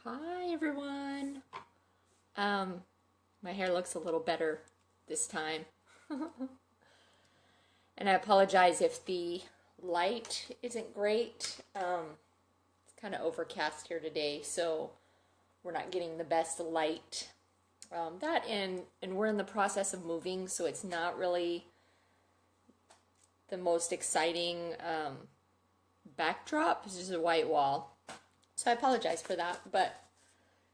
Hi everyone. My hair looks a little better this time. And I apologize if the light isn't great. It's kind of overcast here today, so we're not getting the best light. That and we're in the process of moving, so it's not really the most exciting backdrop. It's just a white wall. So I apologize for that, but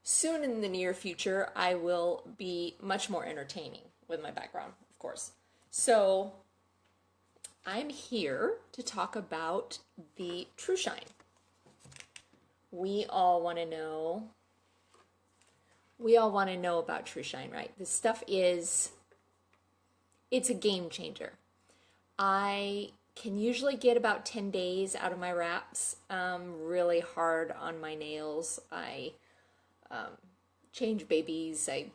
soon in the near future, I will be much more entertaining with my background, of course. So I'm here to talk about the Trushine. We all want to know about Trushine, right? This stuff it's a game changer. I can usually get about 10 days out of my wraps. Really hard on my nails. I change babies. I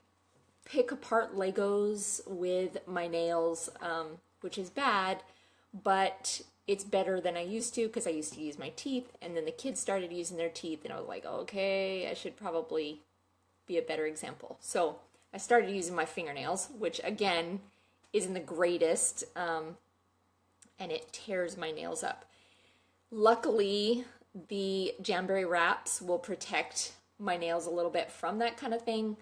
pick apart Legos with my nails, which is bad, but it's better than I used to because I used to use my teeth, and then the kids started using their teeth, and I was like, okay, I should probably be a better example. So I started using my fingernails, which again isn't the greatest, and it tears my nails up. Luckily, the Jamberry wraps will protect my nails a little bit from that kind of thing,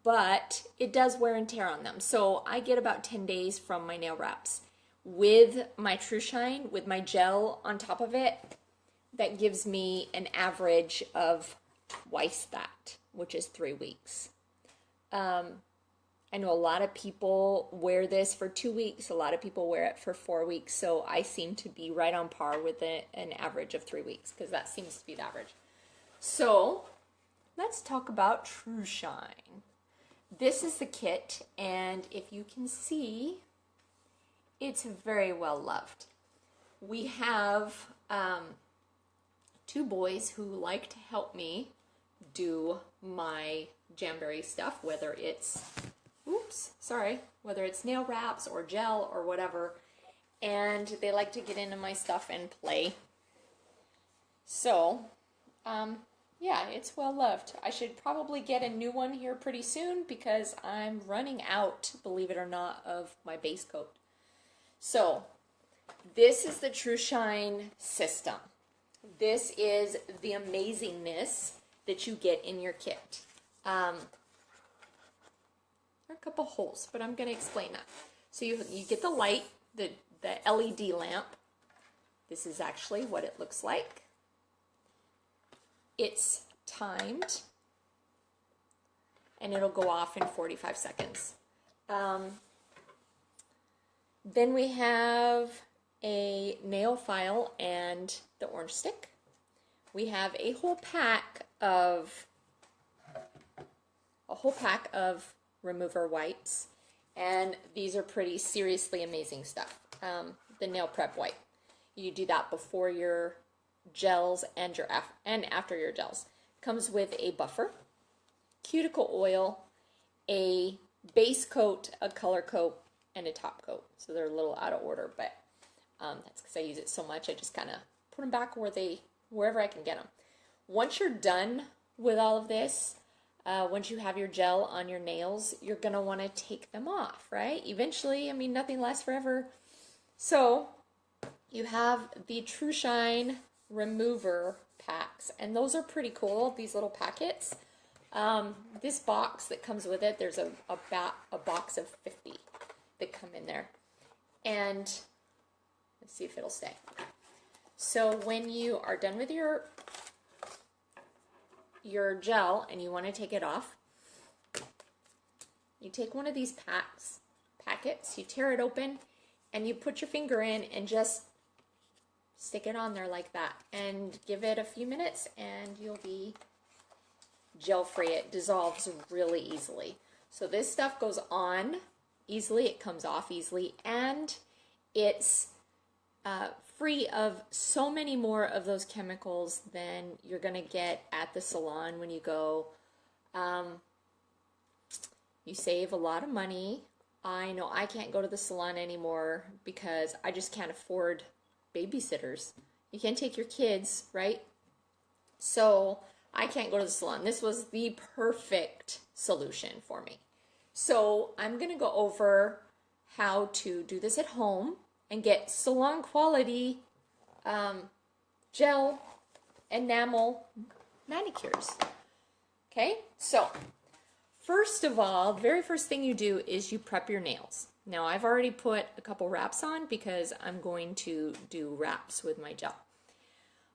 but it does wear and tear on them. So I get about 10 days from my nail wraps. With my Trushine, with my gel on top of it, that gives me an average of twice that, which is 3 weeks. I know a lot of people wear this for 2 weeks. A lot of people wear it for 4 weeks. So I seem to be right on par with an average of 3 weeks because that seems to be the average. So let's talk about Trushine. This is the kit, and if you can see, it's very well loved. We have 2 boys who like to help me do my Jamberry stuff, whether it's nail wraps or gel or whatever, and they like to get into my stuff and play. So, yeah, it's well loved. I should probably get a new one here pretty soon because I'm running out, believe it or not, of my base coat. So, this is the Trushine system. This is the amazingness that you get in your kit. There are a couple holes, but I'm going to explain that. So you get the light, the LED lamp. This is actually what it looks like. It's timed, and it'll go off in 45 seconds. Then we have a nail file and the orange stick. We have a whole pack of remover wipes, and these are pretty seriously amazing stuff. The nail prep wipe. You do that before your gels and after your gels. Comes with a buffer, cuticle oil, a base coat, a color coat, and a top coat. So they're a little out of order, but that's because I use it so much. I just kind of put them back wherever I can get them. Once you're done with all of this, once you have your gel on your nails, you're going to want to take them off, right? Eventually, I mean, nothing lasts forever. So you have the Trushine remover packs, and those are pretty cool, these little packets. This box that comes with it, there's a box of 50 that come in there. And let's see if it'll stay. So when you are done with your gel and you want to take it off, you take one of these packets, you tear it open, and you put your finger in and just stick it on there like that, and give it a few minutes and you'll be gel free. It dissolves really easily. So this stuff goes on easily, it comes off easily, and it's free of so many more of those chemicals than you're going to get at the salon when you go. You save a lot of money. I know I can't go to the salon anymore because I just can't afford babysitters. You can't take your kids, right? So I can't go to the salon. This was the perfect solution for me. So I'm going to go over how to do this at home and get salon quality gel enamel manicures. Okay, so first of all, the very first thing you do is you prep your nails. Now I've already put a couple wraps on because I'm going to do wraps with my gel.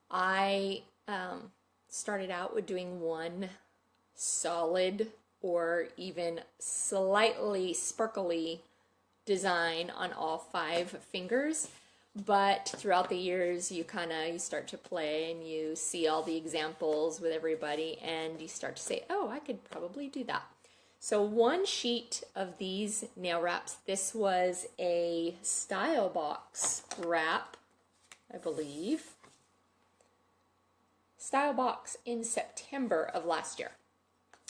I started out with doing one solid or even slightly sparkly design on all 5 fingers, but throughout the years you start to play and you see all the examples with everybody and you start to say, oh, I could probably do that. So one sheet of these nail wraps, this was a Style Box wrap, I believe. Style Box in September of last year.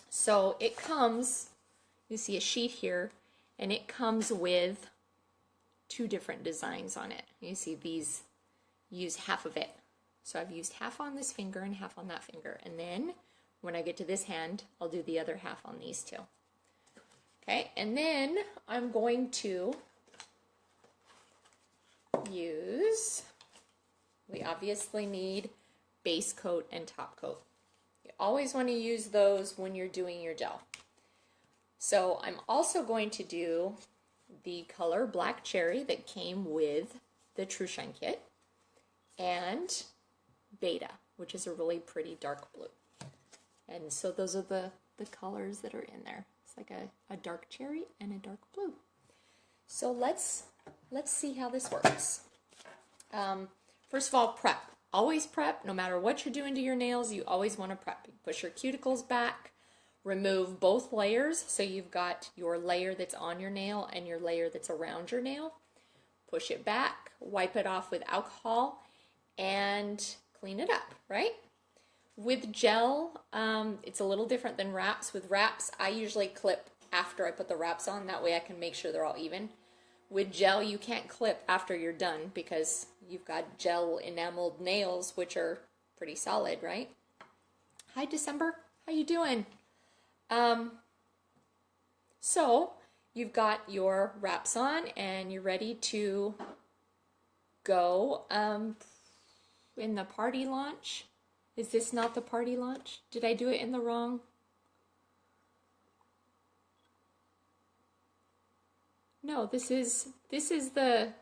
So it comes, you see a sheet here, and it comes with 2 different designs on it. You see these use half of it. So I've used half on this finger and half on that finger. And then when I get to this hand, I'll do the other half on these 2. Okay, and then I'm going to use, we obviously need base coat and top coat. You always want to use those when you're doing your gel. So I'm also going to do the color Black Cherry that came with the Trushine kit and Beta, which is a really pretty dark blue. And so those are the colors that are in there. It's like a dark cherry and a dark blue. So let's see how this works. First of all, prep. Always prep. No matter what you're doing to your nails, you always want to prep. You push your cuticles back, remove both layers, so you've got your layer that's on your nail and your layer that's around your nail. Push it back, wipe it off with alcohol, and clean it up, right? With gel, it's a little different than wraps. With wraps, I usually clip after I put the wraps on. That way I can make sure they're all even. With gel, you can't clip after you're done because you've got gel enameled nails, which are pretty solid, right? Hi, December. How you doing? So you've got your wraps on and you're ready to go in the party launch. Is this not the party launch? Did I do it in the wrong? No, this is the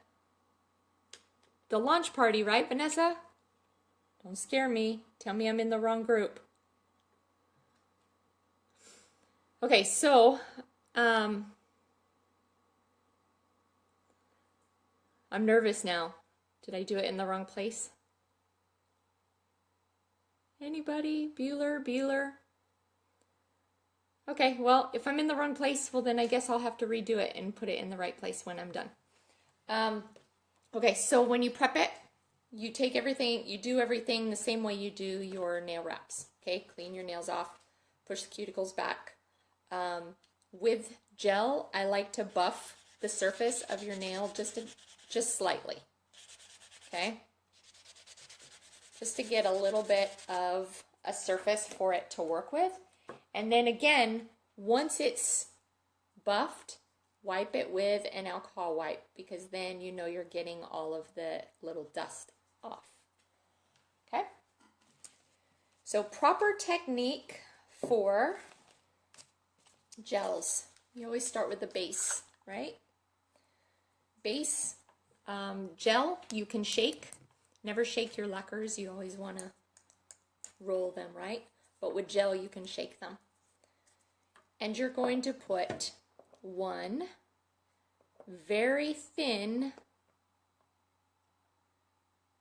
launch party, right, Vanessa? Don't scare me. Tell me I'm in the wrong group. Okay, so I'm nervous now. Did I do it in the wrong place? Anybody? Bueller? Okay, well, if I'm in the wrong place, well, then I guess I'll have to redo it and put it in the right place when I'm done. Okay, so when you prep it, you take everything, you do everything the same way you do your nail wraps. Okay, clean your nails off, push the cuticles back. With gel, I like to buff the surface of your nail just slightly. Okay, just to get a little bit of a surface for it to work with. And then again, once it's buffed, wipe it with an alcohol wipe because then you know you're getting all of the little dust off. Okay? So proper technique for gels. You always start with the base, right? Base gel, you can shake. Never shake your lacquers. You always want to roll them, right? But with gel, you can shake them. And you're going to put one very thin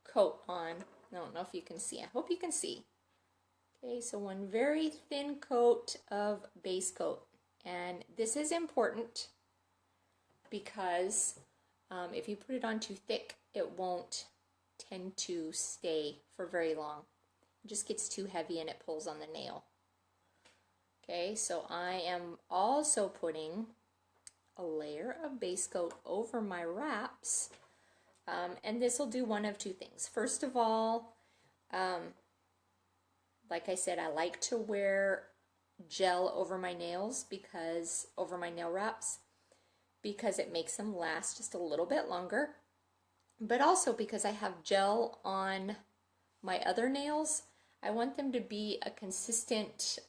coat on. I don't know if you can see. I hope you can see. Okay, so one very thin coat of base coat. And this is important because if you put it on too thick, it won't tend to stay for very long. It just gets too heavy and it pulls on the nail. Okay, so I am also putting a layer of base coat over my wraps, and this will do one of 2 things. First of all, Like I said, I like to wear gel over my nails over my nail wraps, because it makes them last just a little bit longer, but also because I have gel on my other nails. I want them to be a consistent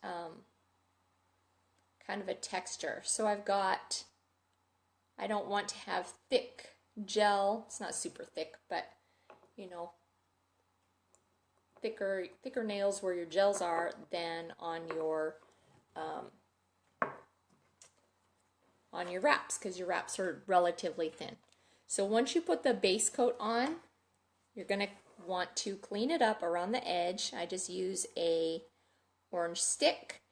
kind of a texture. So I don't want to have thick gel. It's not super thick, but you know, thicker nails where your gels are than on your wraps, because your wraps are relatively thin. So once you put the base coat on, you're going to want to clean it up around the edge. I just use a orange stick.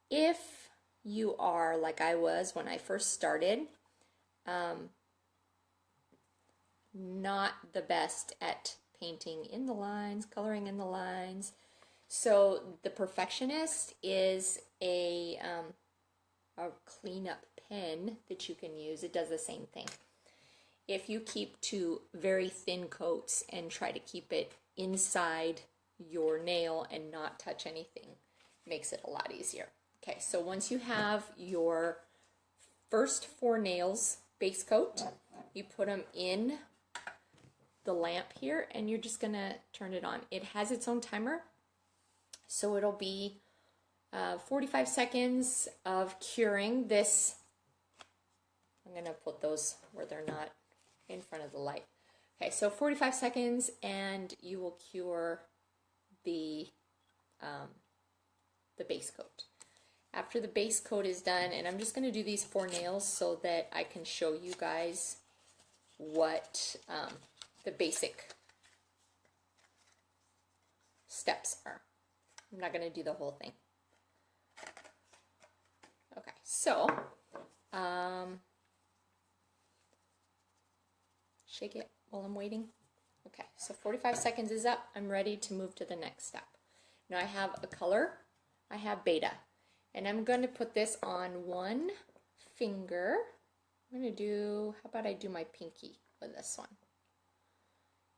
If you are like I was when I first started, not the best at painting in the lines, coloring in the lines. So the Perfectionist is a cleanup pen that you can use. It does the same thing. If you keep to very thin coats and try to keep it inside your nail and not touch anything, it makes it a lot easier. Okay, so once you have your first 4 nails base coat, you put them in the lamp here, and you're just gonna turn it on. It has its own timer, so it'll be 45 seconds of curing this. I'm gonna put those where they're not in front of the light. Okay, so 45 seconds, and you will cure the base coat. After the base coat is done, and I'm just going to do these 4 nails so that I can show you guys what the basic steps are. I'm not going to do the whole thing. Okay, so shake it while I'm waiting. Okay, so 45 seconds is up. I'm ready to move to the next step. Now I have a color. I have Beta. And I'm going to put this on one finger. I'm going to do, how about I do my pinky with this one?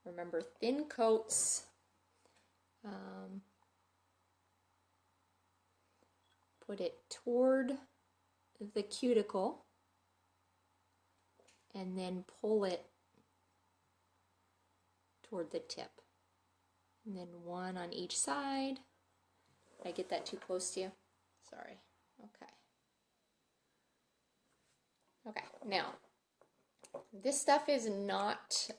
Remember, thin coats. Put it toward the cuticle and then pull it toward the tip. And then one on each side. Did I get that too close to you? Sorry. Okay. Okay, now, this stuff is not,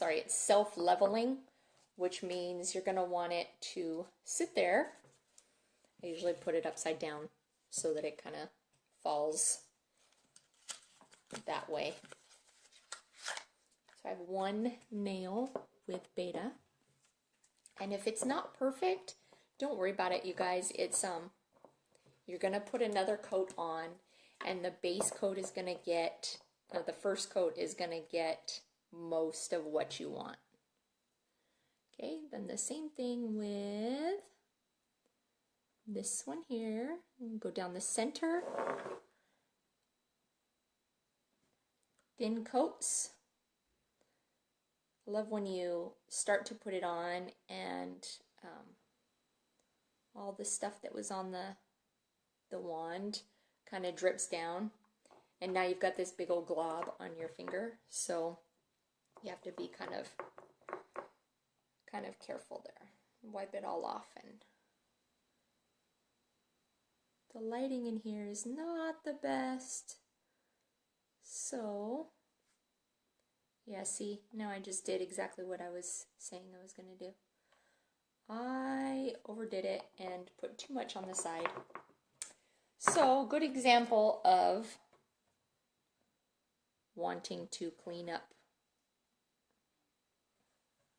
it's self-leveling, which means you're going to want it to sit there. I usually put it upside down so that it kind of falls that way. So I have one nail with Beta. And if it's not perfect, don't worry about it, you guys. It's you're gonna put another coat on, and the base coat is gonna get, the first coat is gonna get most of what you want. Okay, then the same thing with this one here. Go down the center. Thin coats. I love when you start to put it on and all the stuff that was on the wand kind of drips down, and now you've got this big old glob on your finger, so you have to be kind of careful there. Wipe it all off, and the lighting in here is not the best, so yeah, see, now I just did exactly what I was saying I was going to do. I overdid it and put too much on the side. So, good example of wanting to clean up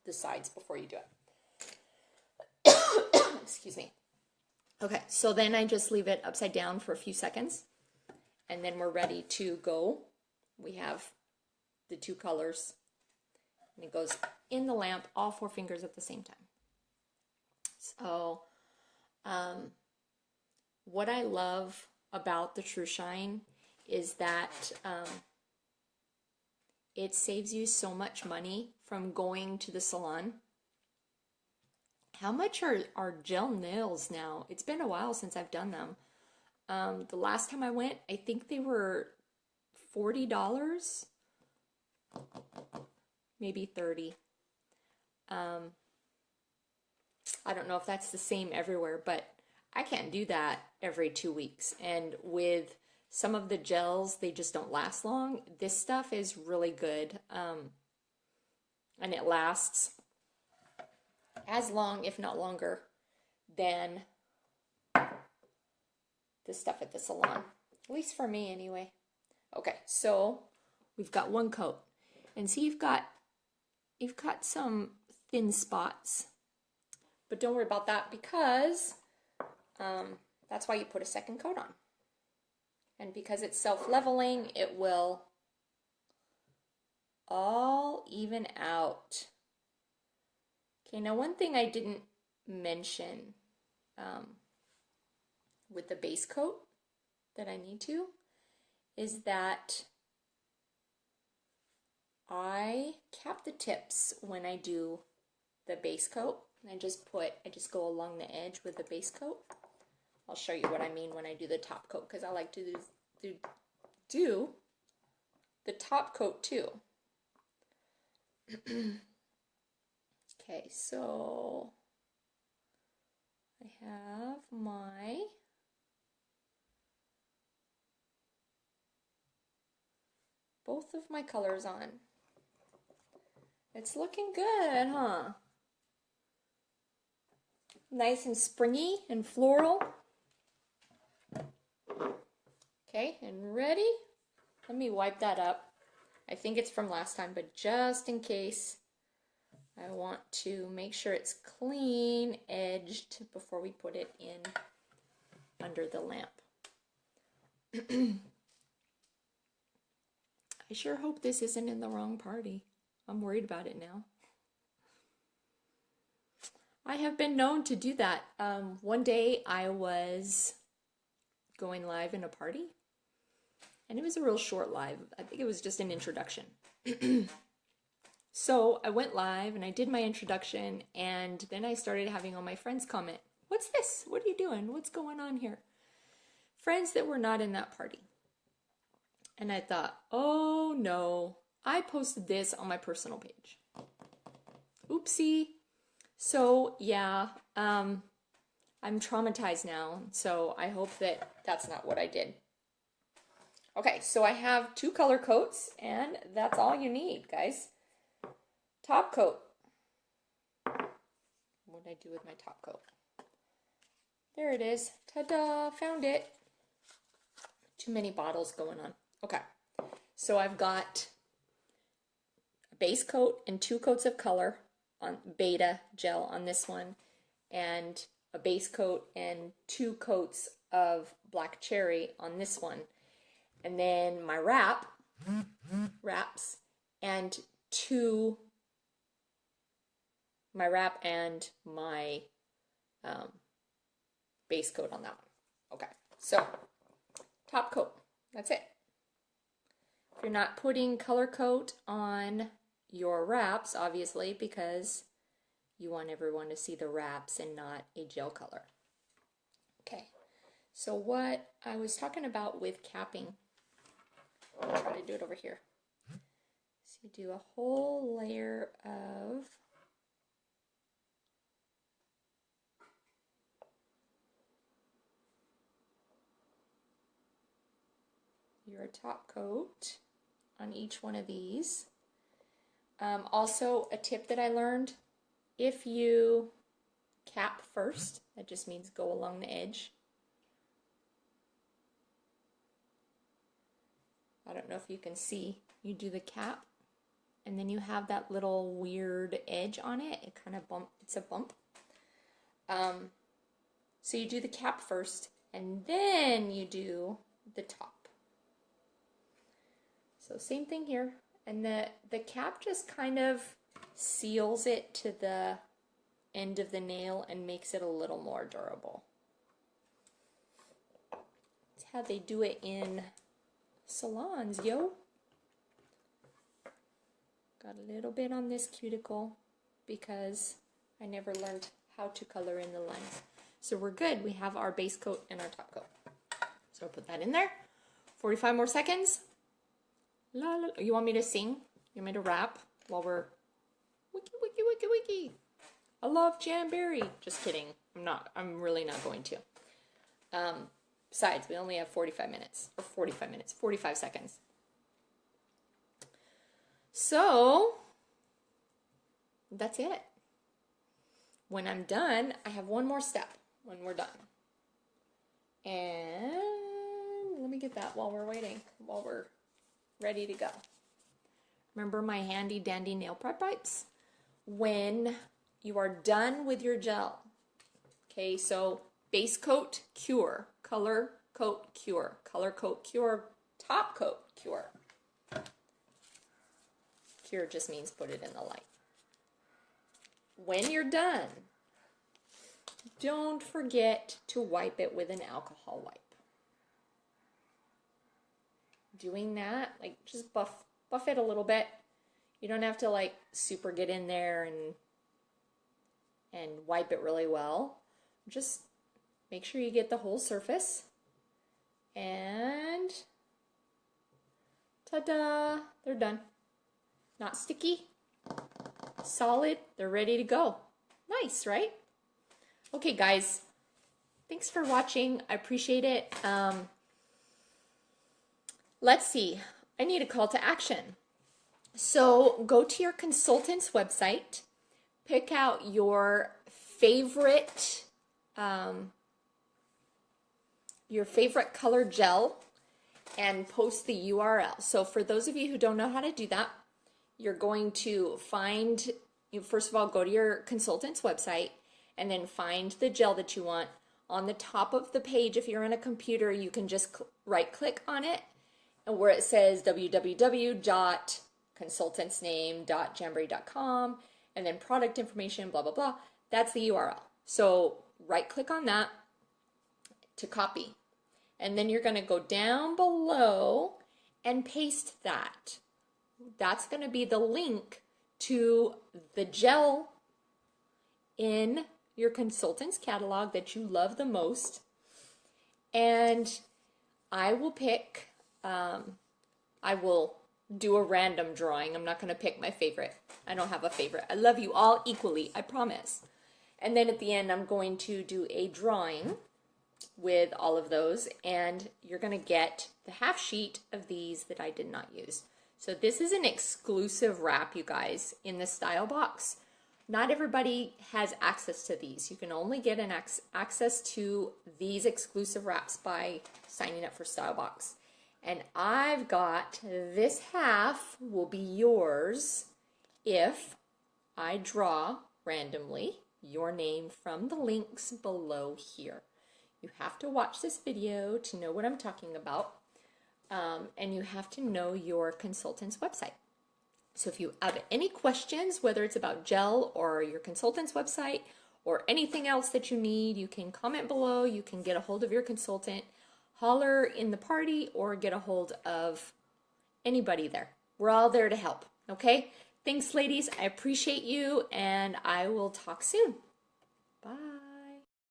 the sides before you do it. Excuse me. Okay, so then I just leave it upside down for a few seconds, and then we're ready to go. We have the 2 colors, and it goes in the lamp, all 4 fingers at the same time. So, what I love about the Trushine is that it saves you so much money from going to the salon How much are gel nails now? It's been a while since I've done them. The last time I went, I think they were $40, maybe 30. I don't know if that's the same everywhere, but I can't do that every 2 weeks. And with some of the gels, they just don't last long. This stuff is really good, and it lasts as long, if not longer, than the stuff at the salon. At least for me, anyway. Okay, so we've got one coat, and see, you've got some thin spots, but don't worry about that because that's why you put a second coat on. And because it's self-leveling, it will all even out. Okay, now one thing I didn't mention with the base coat that I need to is that I cap the tips when I do the base coat. And I just go along the edge with the base coat. I'll show you what I mean when I do the top coat, because I like to do the top coat too. Okay, so I have both of my colors on. It's looking good, huh? Nice and springy and floral. Okay, and ready? Let me wipe that up. I think it's from last time, but just in case, I want to make sure it's clean edged before we put it in under the lamp. I sure hope this isn't in the wrong party. I'm worried about it now. I have been known to do that. One day I was going live in a party, and it was a real short live. I think it was just an introduction. So I went live and I did my introduction, and then I started having all my friends comment, "What's this? What are you doing? What's going on here?" Friends that were not in that party. And I thought, oh no, I posted this on my personal page. Oopsie. So yeah, I'm traumatized now, so I hope that that's not what I did. Okay, so I have 2 color coats, and that's all you need, guys. Top coat. What did I do with my top coat? There it is. Ta-da! Found it. Too many bottles going on. Okay, so I've got a base coat and 2 coats of color on beta gel on this one, and a base coat and 2 coats of black cherry on this one, and then my wraps and my wrap and my base coat on that one. Okay, so top coat, that's it. If you're not putting color coat on your wraps, obviously, because you want everyone to see the wraps and not a gel color. Okay, so what I was talking about with capping, I'll try to do it over here. So you do a whole layer of your top coat on each one of these. Also, a tip that I learned, if you cap first, that just means go along the edge. I don't know if you can see. You do the cap, and then you have that little weird edge on it. It kind of it's a bump. So you do the cap first, and then you do the top. So same thing here. And the cap just kind of seals it to the end of the nail and makes it a little more durable. That's how they do it in salons, yo. Got a little bit on this cuticle because I never learned how to color in the lens. So we're good. We have our base coat and our top coat. So I'll put that in there. 45 more seconds. La, la, la. You want me to sing? You want me to rap while we're wiki, wiki, wiki, wiki? I love Jamberry. Just kidding. I'm really not going to. Besides, we only have 45 minutes. Or 45 minutes. 45 seconds. So, that's it. When I'm done, I have one more step when we're done. And let me get that while we're waiting, while we're ready to go. Remember my handy dandy nail prep wipes? When you are done with your gel, okay, so base coat, cure, color coat, cure, color coat, cure, top coat, cure. Cure just means put it in the light. When you're done, don't forget to wipe it with an alcohol wipe. Doing that, like, just buff it a little bit. You don't have to like super get in there and wipe it really well. Just make sure you get the whole surface. And ta-da, they're done. Not sticky, solid, they're ready to go. Nice, right? Okay, guys, thanks for watching. I appreciate it. Let's see. I need a call to action. So go to your consultant's website, pick out your favorite color gel, and post the URL. So for those of you who don't know how to do that, you're going to find, first of all, go to your consultant's website and then find the gel that you want. On the top of the page, if you're on a computer, you can just right click on it, and where it says www.consultantsname.jamboree.com and then product information, blah, blah, blah. That's the URL. So right click on that to copy. And then you're going to go down below and paste that. That's going to be the link to the gel in your consultant's catalog that you love the most. And I will pick, I will do a random drawing. I'm not going to pick my favorite. I don't have a favorite. I love you all equally, I promise. And then at the end, I'm going to do a drawing with all of those, and you're going to get the half sheet of these that I did not use. So this is an exclusive wrap, you guys, in the Style Box. Not everybody has access to these. You can only get an access to these exclusive wraps by signing up for Style Box. And I've got this half will be yours if I draw randomly your name from the links below here. You have to watch this video to know what I'm talking about, and you have to know your consultant's website. So if you have any questions, whether it's about gel or your consultant's website or anything else that you need, you can comment below. You can get a hold of your consultant, holler in the party, or get a hold of anybody there. We're all there to help, okay? Thanks, ladies. I appreciate you, and I will talk soon. Bye.